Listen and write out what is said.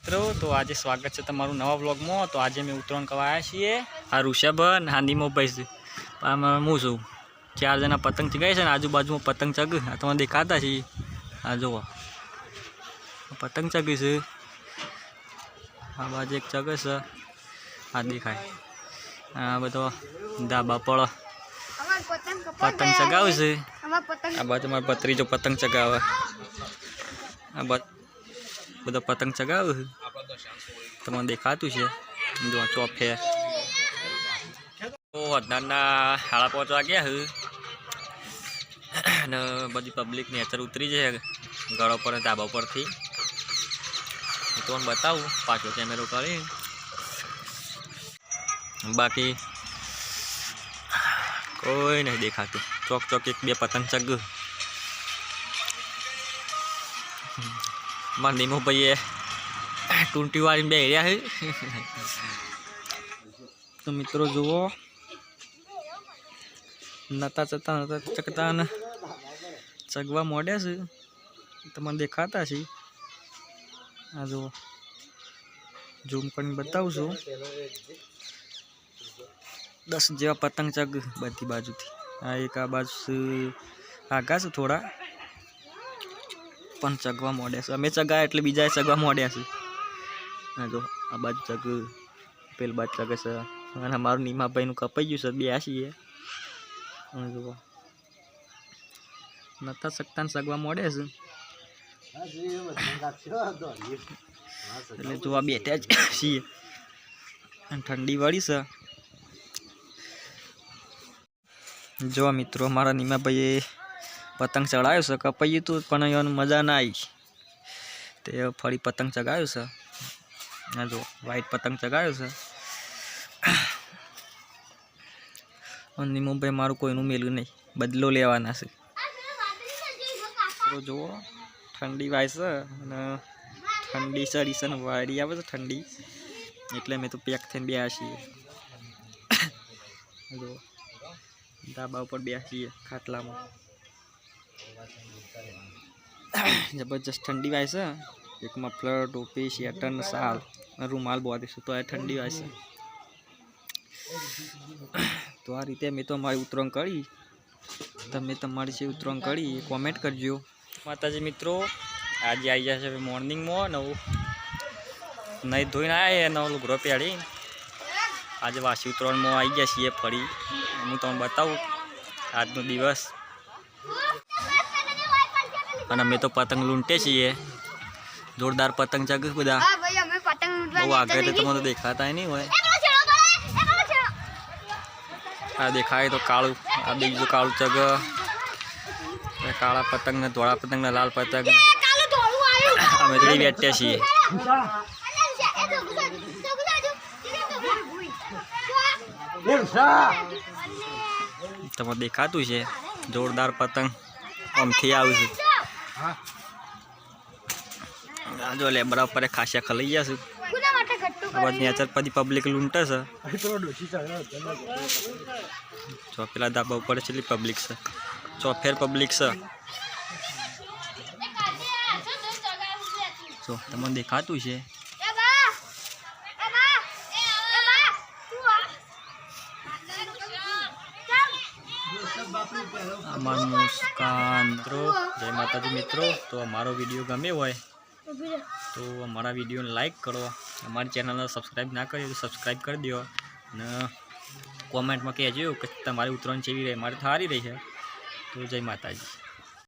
મિત્રો તો આજે સ્વાગત છે તમારું નવા વ્લોગમાં। તો આજે મેં ઉત્તરાયણ કરવા આવ્યા છીએ। આ ઋષભ અને હાંદીમો ભાઈ છે, આમાં હું છું। 4 જણા પતંગ ચગાવે છે ને આજુબાજુમાં પતંગ ચગ આ તમને દેખાતા છે। આ જુઓ પતંગ ચગી છે, આ બાજુ એક ચગે છે, આ દેખાય। આ બધો ધાબા પર પતંગ ચગાવે છે। આ બાજુ મારો ભત્રીજો પતંગ ચગાવે, આ બધો પતંગ ચગાવે છે, તમને દેખાતું છે। જો ચોફે તો અત્યારના 5:30 વાગ્યા છે અને બધી પબ્લિક નેચર ઉતરી છે ઘરો પર ધાબા પરથી। તમને બતાવું પાછો કેમેરો કરી, બાકી કોઈ નહીં દેખાતું। ચોક ચોક 1-2 પતંગ ચગ મારા નીમો ભાઈએ ટૂંટી વાળીને બે રહ્યા છે। તો મિત્રો જુઓ નતા ચકતા ને ચગવા મોડ્યા છે, તમને દેખાતા છે। આ જુઓ ઝૂમ કરીને બતાવું છું, 10 જેવા પતંગ ચગ બધી બાજુથી। આ એક આ બાજુ આગા છે થોડા, પણ ચગવા મોડ્યા છે। અમે ચગાય એટલે બીજા ચગવા મોડ્યા છે। આ જો આ બાજુ ચગ, પેલ બાજુ ચગે છે, અને અમારું નીમાભાઈનું કપાઈ ગયું છે, બે છીએ। જુઓ નતા શકતા ને ચગવા મોડ્યા છે એટલે જોવા બેઠા જ છીએ। અને ઠંડી વળી છે। જો મિત્રો મારા નીમાભાઈએ પતંગ ચડાવ્યો છે, કપાઈ ગયું હતું પણ એનું મજા ના આવી, તે ફરી પતંગ ચગાવ્યો છે। આ જો વ્હાઈટ પતંગ ચગાવ્યો છે। અને નીમુભાઈ મારું કોઈનું મેલું નહીં, બદલો લેવાના છે। તો જુઓ ઠંડી વાય છે અને ઠંડી ચડી છે ને વાડી આવે છે ઠંડી, એટલે અમે તો પેક થઈને બેસા છીએ। જો ધાબા ઉપર બેસા છીએ ખાટલામાં, જબરજસ્ત ઠંડી વાય છે। એક મફલર, ટોપી, સ્વેટર ને શાલ રૂમાલ બાંધીશું તો આ ઠંડી વાય છે। તો આ રીતે મેં તો અમારી ઉત્તરાયણ કરી, તમે તમારી છે ઉત્તરાયણ કરી એ કોમેન્ટ કરજો। માતાજી મિત્રો આજે આવી જશે મોર્નિંગમાં નવું નહીં ધોઈને આવ્યા નવો લુગડો પહેરી, આજે વાસી ઉત્તરાયણમાં આવી ગયા છીએ ફરી। હું તમને બતાવું આજનો દિવસ, અને અમે તો પતંગ લૂંટે છીએ। જોરદાર પતંગ ચગ બધા, બહુ આગળ તમને દેખાતા નહીં હોય। આ દેખાય તો કાળું, આ બીજું કાળું ચગ, કાળા પતંગ ને ધોળા પતંગ ને લાલ પતંગ અમે તો બેઠ્યા છીએ। તમને દેખાતું છે જોરદાર પતંગ આમથી આવશે। જો લેબરા ઉપર ખાસિયા ખલાઈ ગયા છે, નેચર પછી પબ્લિક લૂંટે છે। ચોપેલા ધાબા ઉપર છેલ્લી પબ્લિક છે, ચોફેર પબ્લિક છે। જો તમને દેખાતું છે અમારું મુસ્કાન મિત્રો। જય માતાજી મિત્રો। તો અમારો વિડીયો ગમ્યો હોય તો અમારા વિડીયોને લાઈક કરો, અમારી ચેનલને સબસ્ક્રાઈબ ના કરી તો સબસ્ક્રાઈબ કરી દો, અને કોમેન્ટમાં કહેજો કે તમારી ઉત્તરાયણ કેવી રહી, મારી સારી રહી છે। તો જય માતાજી।